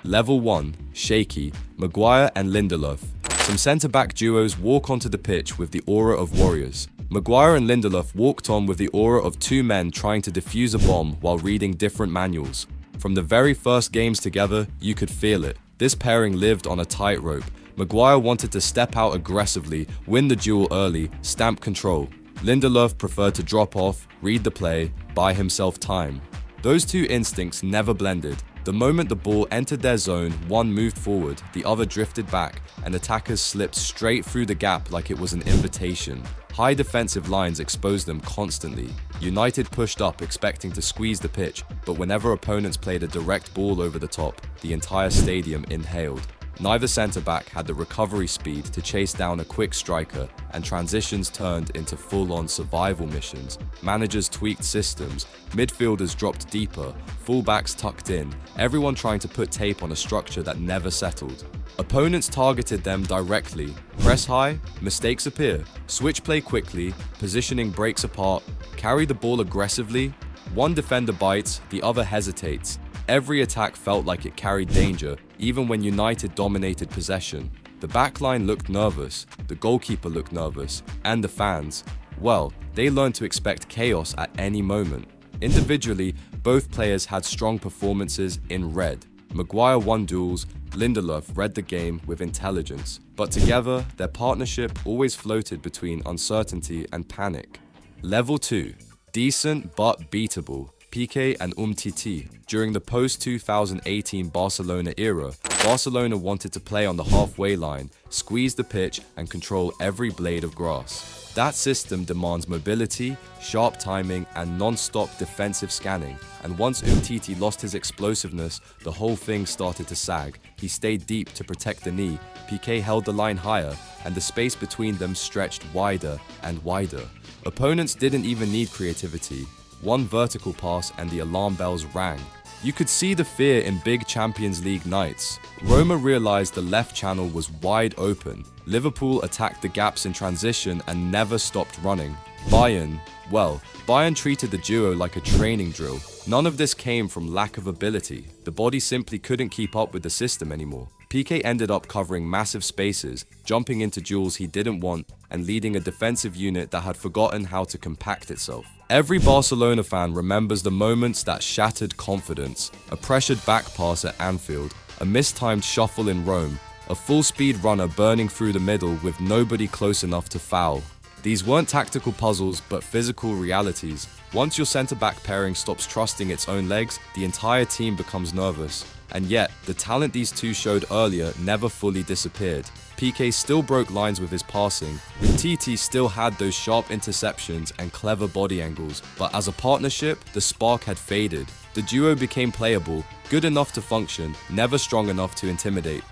Level 1, Shaky, Maguire and Lindelöf. Some centre-back duos walk onto the pitch with the aura of warriors. Maguire and Lindelöf walked on with the aura of two men trying to defuse a bomb while reading different manuals. From the very first games together, you could feel it. This pairing lived on a tightrope. Maguire wanted to step out aggressively, win the duel early, stamp control. Lindelöf preferred to drop off, read the play, buy himself time. Those two instincts never blended. The moment the ball entered their zone, one moved forward, the other drifted back, and attackers slipped straight through the gap like it was an invitation. High defensive lines exposed them constantly. United pushed up expecting to squeeze the pitch, but whenever opponents played a direct ball over the top, the entire stadium inhaled. Neither centre-back had the recovery speed to chase down a quick striker, and transitions turned into full-on survival missions. Managers tweaked systems, midfielders dropped deeper, fullbacks tucked in, everyone trying to put tape on a structure that never settled. Opponents targeted them directly. Press high, mistakes appear. Switch play quickly, positioning breaks apart. Carry the ball aggressively. One defender bites, the other hesitates. Every attack felt like it carried danger, even when United dominated possession. The backline looked nervous, the goalkeeper looked nervous, and the fans, well, they learned to expect chaos at any moment. Individually, both players had strong performances in red. Maguire won duels, Lindelöf read the game with intelligence, but together, their partnership always floated between uncertainty and panic. Level 2, decent but beatable. Piqué and Umtiti. During the post-2018 Barcelona era, Barcelona wanted to play on the halfway line, squeeze the pitch, and control every blade of grass. That system demands mobility, sharp timing, and non-stop defensive scanning. And once Umtiti lost his explosiveness, the whole thing started to sag. He stayed deep to protect the knee, Piqué held the line higher, and the space between them stretched wider and wider. Opponents didn't even need creativity. One vertical pass and the alarm bells rang. You could see the fear in big Champions League nights. Roma realized the left channel was wide open. Liverpool attacked the gaps in transition and never stopped running. Bayern treated the duo like a training drill. None of this came from lack of ability. The body simply couldn't keep up with the system anymore. Piqué ended up covering massive spaces, jumping into duels he didn't want, and leading a defensive unit that had forgotten how to compact itself. Every Barcelona fan remembers the moments that shattered confidence: a pressured back pass at Anfield, a mistimed shuffle in Rome, a full-speed runner burning through the middle with nobody close enough to foul. These weren't tactical puzzles, but physical realities. Once your centre-back pairing stops trusting its own legs, the entire team becomes nervous. And yet, the talent these two showed earlier never fully disappeared. Piqué still broke lines with his passing, Umtiti still had those sharp interceptions and clever body angles, but as a partnership, the spark had faded. The duo became playable, good enough to function, never strong enough to intimidate.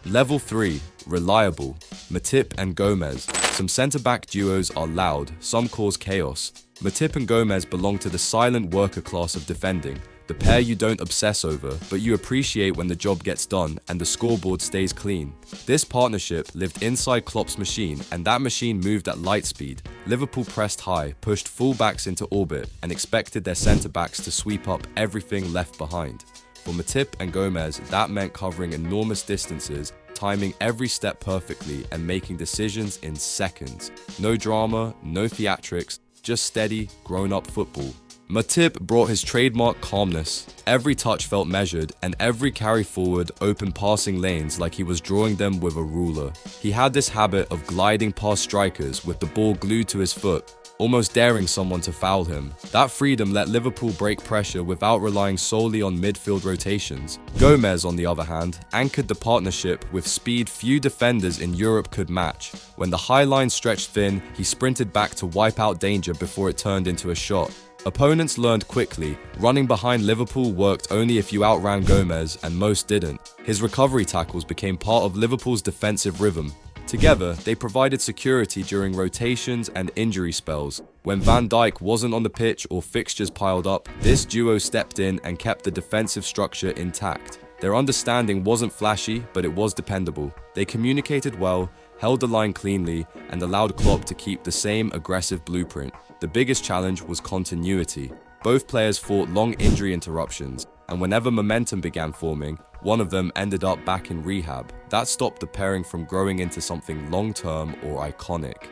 Level 3, reliable. Matip and Gomez. Some centre-back duos are loud, some cause chaos. Matip and Gomez belong to the silent worker class of defending. The pair you don't obsess over, but you appreciate when the job gets done and the scoreboard stays clean. This partnership lived inside Klopp's machine, and that machine moved at light speed. Liverpool pressed high, pushed fullbacks into orbit, and expected their centre-backs to sweep up everything left behind. For Matip and Gomez, that meant covering enormous distances, timing every step perfectly, and making decisions in seconds. No drama, no theatrics, just steady, grown-up football. Matip brought his trademark calmness. Every touch felt measured, and every carry forward opened passing lanes like he was drawing them with a ruler. He had this habit of gliding past strikers with the ball glued to his foot, almost daring someone to foul him. That freedom let Liverpool break pressure without relying solely on midfield rotations. Gomez, on the other hand, anchored the partnership with speed few defenders in Europe could match. When the high line stretched thin, he sprinted back to wipe out danger before it turned into a shot. Opponents learned quickly. Running behind Liverpool worked only if you outran Gomez, and most didn't. His recovery tackles became part of Liverpool's defensive rhythm. Together, they provided security during rotations and injury spells. When Van Dijk wasn't on the pitch or fixtures piled up, this duo stepped in and kept the defensive structure intact. Their understanding wasn't flashy, but it was dependable. They communicated well, held the line cleanly, and allowed Klopp to keep the same aggressive blueprint. The biggest challenge was continuity. Both players fought long injury interruptions, and whenever momentum began forming, one of them ended up back in rehab. That stopped the pairing from growing into something long-term or iconic.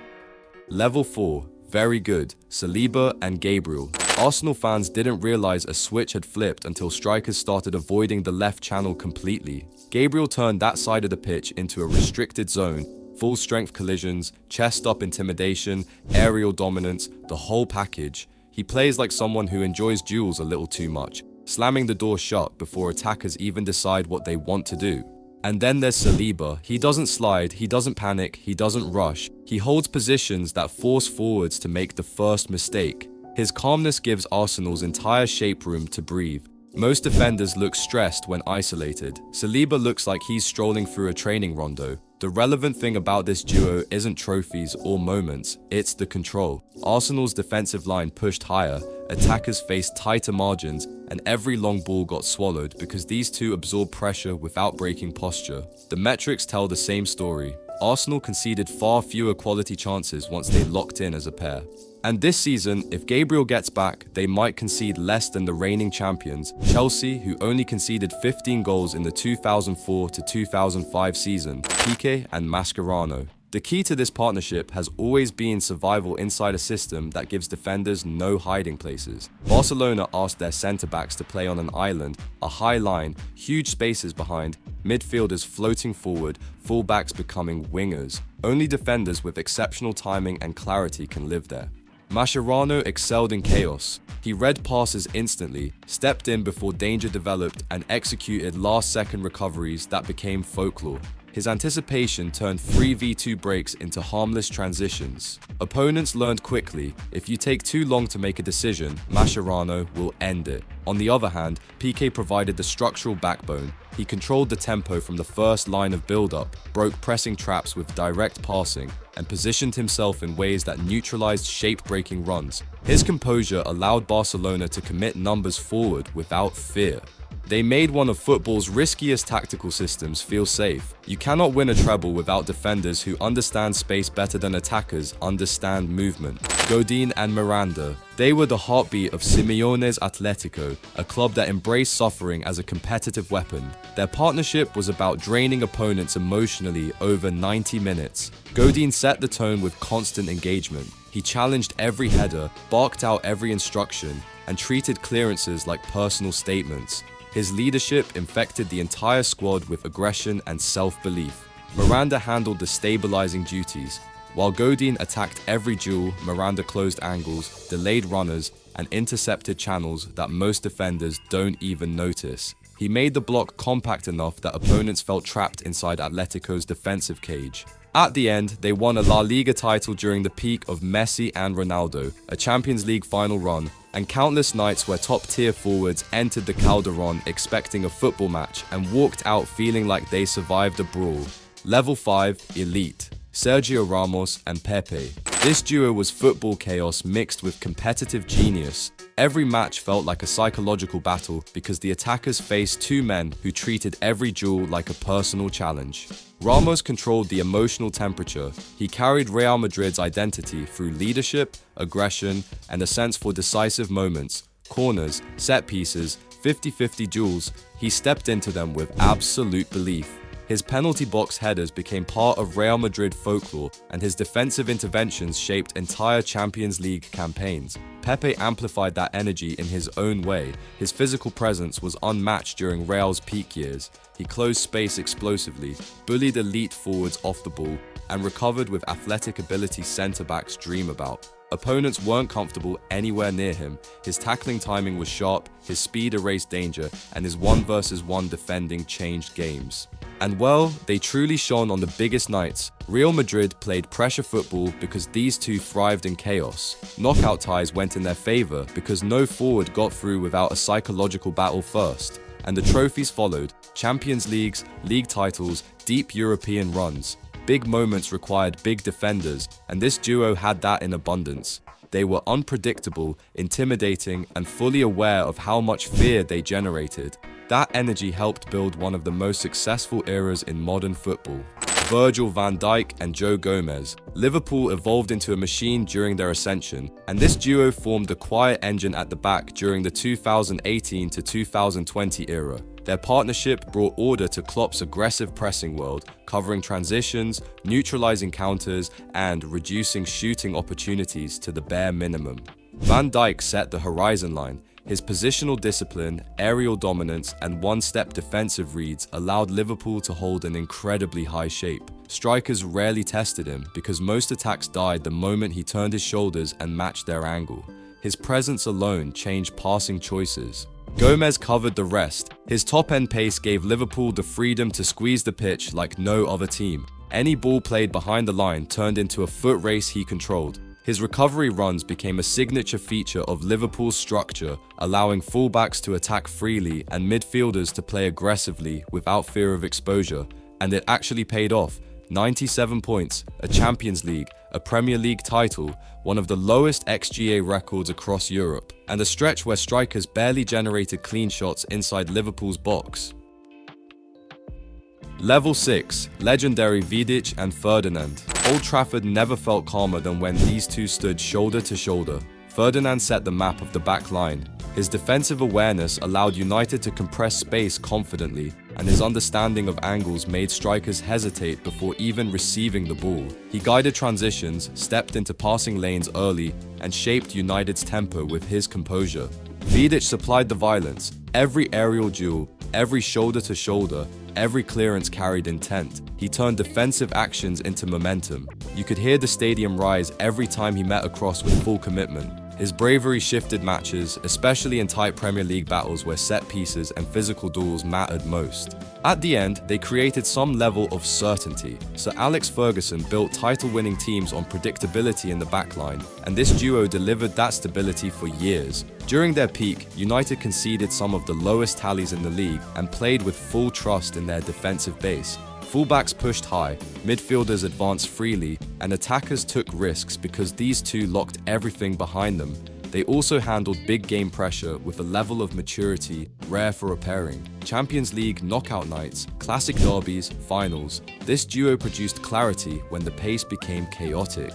Level 4. Very good. Saliba and Gabriel. Arsenal fans didn't realize a switch had flipped until strikers started avoiding the left channel completely. Gabriel turned that side of the pitch into a restricted zone, full-strength collisions, chest-up intimidation, aerial dominance, the whole package. He plays like someone who enjoys duels a little too much, slamming the door shut before attackers even decide what they want to do. And then there's Saliba. He doesn't slide, he doesn't panic, he doesn't rush. He holds positions that force forwards to make the first mistake. His calmness gives Arsenal's entire shape room to breathe. Most defenders look stressed when isolated. Saliba looks like he's strolling through a training rondo. The relevant thing about this duo isn't trophies or moments, it's the control. Arsenal's defensive line pushed higher, attackers faced tighter margins, and every long ball got swallowed because these two absorb pressure without breaking posture. The metrics tell the same story. Arsenal conceded far fewer quality chances once they locked in as a pair. And this season, if Gabriel gets back, they might concede less than the reigning champions, Chelsea, who only conceded 15 goals in the 2004 to 2005 season, Piqué and Mascherano. The key to this partnership has always been survival inside a system that gives defenders no hiding places. Barcelona asked their centre-backs to play on an island, a high line, huge spaces behind, midfielders floating forward, full-backs becoming wingers. Only defenders with exceptional timing and clarity can live there. Mascherano excelled in chaos. He read passes instantly, stepped in before danger developed, and executed last-second recoveries that became folklore. His anticipation turned 3v2 breaks into harmless transitions. Opponents learned quickly, if you take too long to make a decision, Mascherano will end it. On the other hand, Piqué provided the structural backbone. He controlled the tempo from the first line of build-up, broke pressing traps with direct passing, and positioned himself in ways that neutralized shape-breaking runs. His composure allowed Barcelona to commit numbers forward without fear. They made one of football's riskiest tactical systems feel safe. You cannot win a treble without defenders who understand space better than attackers understand movement. Godín and Miranda. They were the heartbeat of Simeone's Atletico, a club that embraced suffering as a competitive weapon. Their partnership was about draining opponents emotionally over 90 minutes. Godín set the tone with constant engagement. He challenged every header, barked out every instruction, and treated clearances like personal statements. His leadership infected the entire squad with aggression and self-belief. Miranda handled the stabilizing duties. While Godín attacked every duel, Miranda closed angles, delayed runners, and intercepted channels that most defenders don't even notice. He made the block compact enough that opponents felt trapped inside Atletico's defensive cage. At the end, they won a La Liga title during the peak of Messi and Ronaldo, a Champions League final run, and countless nights where top-tier forwards entered the Calderon expecting a football match and walked out feeling like they survived a brawl. Level 5, Elite. Sergio Ramos and Pepe. This duo was football chaos mixed with competitive genius. Every match felt like a psychological battle because the attackers faced two men who treated every duel like a personal challenge. Ramos controlled the emotional temperature. He carried Real Madrid's identity through leadership, aggression, and a sense for decisive moments, corners, set pieces, 50-50 duels. He stepped into them with absolute belief. His penalty box headers became part of Real Madrid folklore, and his defensive interventions shaped entire Champions League campaigns. Pepe amplified that energy in his own way. His physical presence was unmatched during Real's peak years. He closed space explosively, bullied elite forwards off the ball, and recovered with athletic ability centre-backs dream about. Opponents weren't comfortable anywhere near him. His tackling timing was sharp, his speed erased danger, and his 1-versus-1 defending changed games. And well, they truly shone on the biggest nights. Real Madrid played pressure football because these two thrived in chaos. Knockout ties went in their favour because no forward got through without a psychological battle first. And the trophies followed: Champions Leagues, league titles, deep European runs. Big moments required big defenders, and this duo had that in abundance. They were unpredictable, intimidating, and fully aware of how much fear they generated. That energy helped build one of the most successful eras in modern football. Virgil van Dijk and Joe Gomez. Liverpool evolved into a machine during their ascension, and this duo formed the quiet engine at the back during the 2018 to 2020 era. Their partnership brought order to Klopp's aggressive pressing world, covering transitions, neutralizing counters, and reducing shooting opportunities to the bare minimum. Van Dijk set the horizon line. His positional discipline, aerial dominance, and one-step defensive reads allowed Liverpool to hold an incredibly high shape. Strikers rarely tested him because most attacks died the moment he turned his shoulders and matched their angle. His presence alone changed passing choices. Gomez covered the rest. His top-end pace gave Liverpool the freedom to squeeze the pitch like no other team. Any ball played behind the line turned into a foot race he controlled. His recovery runs became a signature feature of Liverpool's structure, allowing fullbacks to attack freely and midfielders to play aggressively without fear of exposure. And it actually paid off. 97 points, a Champions League, a Premier League title, one of the lowest XGA records across Europe, and a stretch where strikers barely generated clean shots inside Liverpool's box. Level 6, legendary Vidic and Ferdinand. Old Trafford never felt calmer than when these two stood shoulder to shoulder. Ferdinand set the map of the back line. His defensive awareness allowed United to compress space confidently, and his understanding of angles made strikers hesitate before even receiving the ball. He guided transitions, stepped into passing lanes early, and shaped United's tempo with his composure. Vidic supplied the violence. Every aerial duel, every shoulder-to-shoulder, every clearance carried intent. He turned defensive actions into momentum. You could hear the stadium rise every time he met a cross with full commitment. His bravery shifted matches, especially in tight Premier League battles where set pieces and physical duels mattered most. At the end, they created some level of certainty. Sir Alex Ferguson built title-winning teams on predictability in the backline, and this duo delivered that stability for years. During their peak, United conceded some of the lowest tallies in the league and played with full trust in their defensive base. Fullbacks pushed high, midfielders advanced freely, and attackers took risks because these two locked everything behind them. They also handled big game pressure with a level of maturity rare for a pairing. Champions League knockout nights, classic derbies, finals. This duo produced clarity when the pace became chaotic.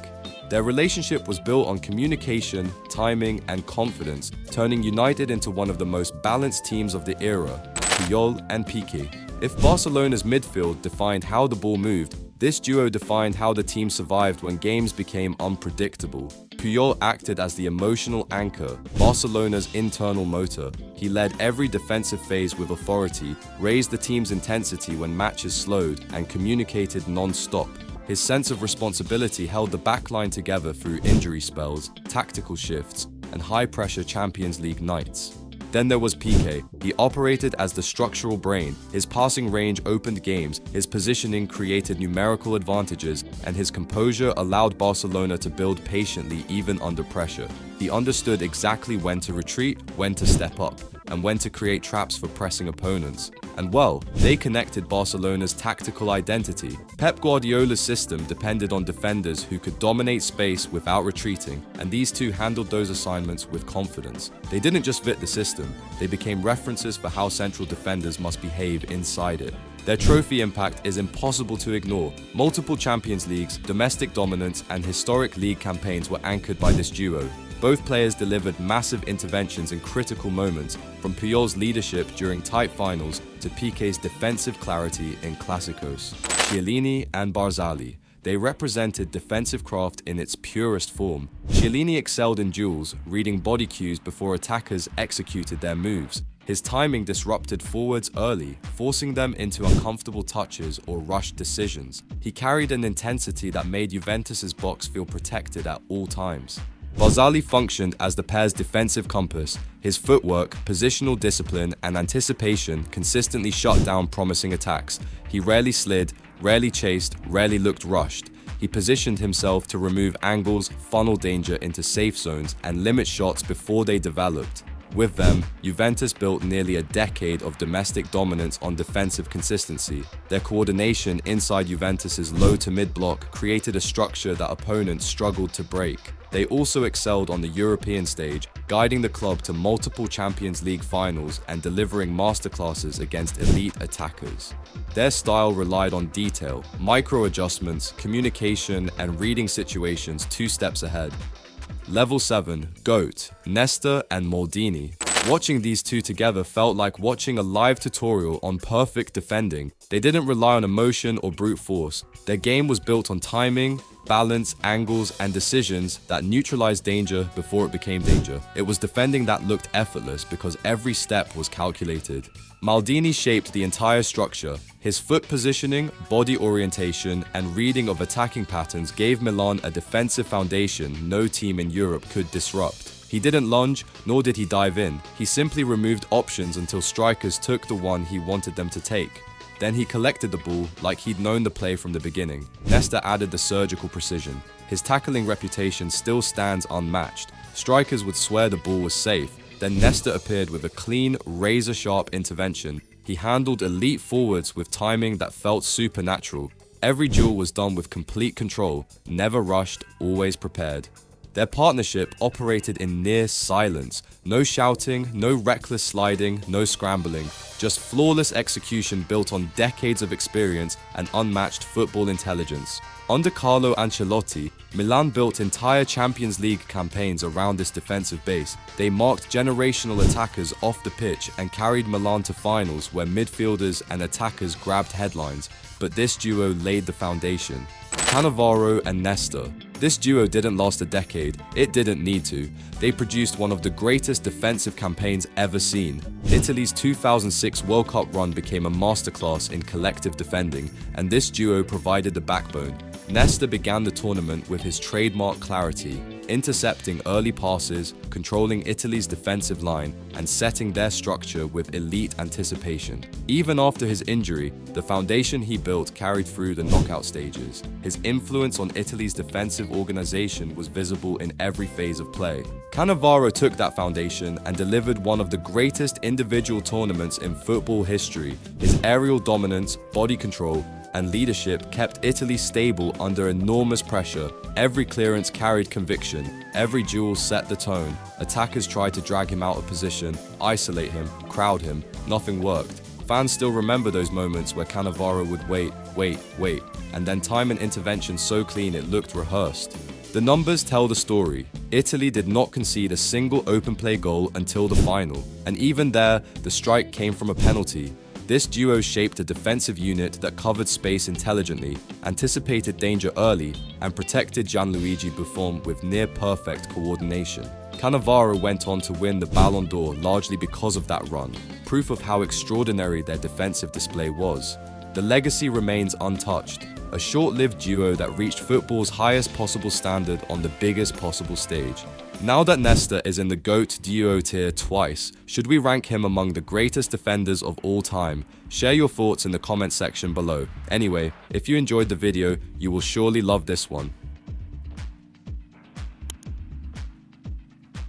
Their relationship was built on communication, timing, and confidence, turning United into one of the most balanced teams of the era. Puyol and Piqué. If Barcelona's midfield defined how the ball moved, this duo defined how the team survived when games became unpredictable. Puyol acted as the emotional anchor, Barcelona's internal motor. He led every defensive phase with authority, raised the team's intensity when matches slowed, and communicated non-stop. His sense of responsibility held the backline together through injury spells, tactical shifts, and high-pressure Champions League nights. Then there was Piqué. He operated as the structural brain. His passing range opened games, his positioning created numerical advantages, and his composure allowed Barcelona to build patiently even under pressure. He understood exactly when to retreat, when to step up, and when to create traps for pressing opponents. And well, they connected Barcelona's tactical identity. Pep Guardiola's system depended on defenders who could dominate space without retreating, and these two handled those assignments with confidence. They didn't just fit the system, they became references for how central defenders must behave inside it. Their trophy impact is impossible to ignore. Multiple Champions Leagues, domestic dominance, and historic league campaigns were anchored by this duo. Both players delivered massive interventions in critical moments, from Puyol's leadership during tight finals to Piqué's defensive clarity in Clásicos. Chiellini and Barzagli. They represented defensive craft in its purest form. Chiellini excelled in duels, reading body cues before attackers executed their moves. His timing disrupted forwards early, forcing them into uncomfortable touches or rushed decisions. He carried an intensity that made Juventus's box feel protected at all times. Barzagli functioned as the pair's defensive compass. His footwork, positional discipline, and anticipation consistently shut down promising attacks. He rarely slid, rarely chased, rarely looked rushed. He positioned himself to remove angles, funnel danger into safe zones, and limit shots before they developed. With them, Juventus built nearly a decade of domestic dominance on defensive consistency. Their coordination inside Juventus's low to mid block created a structure that opponents struggled to break. They also excelled on the European stage, guiding the club to multiple Champions League finals and delivering masterclasses against elite attackers. Their style relied on detail, micro-adjustments, communication, and reading situations 2 steps ahead. Level 7, GOAT, Nesta and Maldini. Watching these two together felt like watching a live tutorial on perfect defending. They didn't rely on emotion or brute force. Their game was built on timing, balance, angles, and decisions that neutralized danger before it became danger. It was defending that looked effortless because every step was calculated. Maldini shaped the entire structure. His foot positioning, body orientation, and reading of attacking patterns gave Milan a defensive foundation no team in Europe could disrupt. He didn't lunge, nor did he dive in. He simply removed options until strikers took the one he wanted them to take. Then he collected the ball like he'd known the play from the beginning. Nesta added the surgical precision. His tackling reputation still stands unmatched. Strikers would swear the ball was safe. Then Nesta appeared with a clean, razor-sharp intervention. He handled elite forwards with timing that felt supernatural. Every duel was done with complete control, never rushed, always prepared. Their partnership operated in near silence. No shouting, no reckless sliding, no scrambling. Just flawless execution built on decades of experience and unmatched football intelligence. Under Carlo Ancelotti, Milan built entire Champions League campaigns around this defensive base. They marked generational attackers off the pitch and carried Milan to finals where midfielders and attackers grabbed headlines. But this duo laid the foundation. Cannavaro and Nesta. This duo didn't last a decade. It didn't need to. They produced one of the greatest defensive campaigns ever seen. Italy's 2006 World Cup run became a masterclass in collective defending, and this duo provided the backbone. Nesta began the tournament with his trademark clarity, intercepting early passes, controlling Italy's defensive line, and setting their structure with elite anticipation. Even after his injury, the foundation he built carried through the knockout stages. His influence on Italy's defensive organization was visible in every phase of play. Cannavaro took that foundation and delivered one of the greatest individual tournaments in football history. His aerial dominance, body control, and leadership kept Italy stable under enormous pressure. Every clearance carried conviction. Every duel set the tone. Attackers tried to drag him out of position, isolate him, crowd him. Nothing worked. Fans still remember those moments where Cannavaro would wait, and then time and intervention so clean it looked rehearsed. The numbers tell the story. Italy did not concede a single open play goal until the final, and even there, the strike came from a penalty. This duo shaped a defensive unit that covered space intelligently, anticipated danger early, and protected Gianluigi Buffon with near-perfect coordination. Cannavaro went on to win the Ballon d'Or largely because of that run, proof of how extraordinary their defensive display was. The legacy remains untouched, a short-lived duo that reached football's highest possible standard on the biggest possible stage. Now that Nesta is in the GOAT duo tier twice, should we rank him among the greatest defenders of all time? Share your thoughts in the comment section below. Anyway, if you enjoyed the video, you will surely love this one.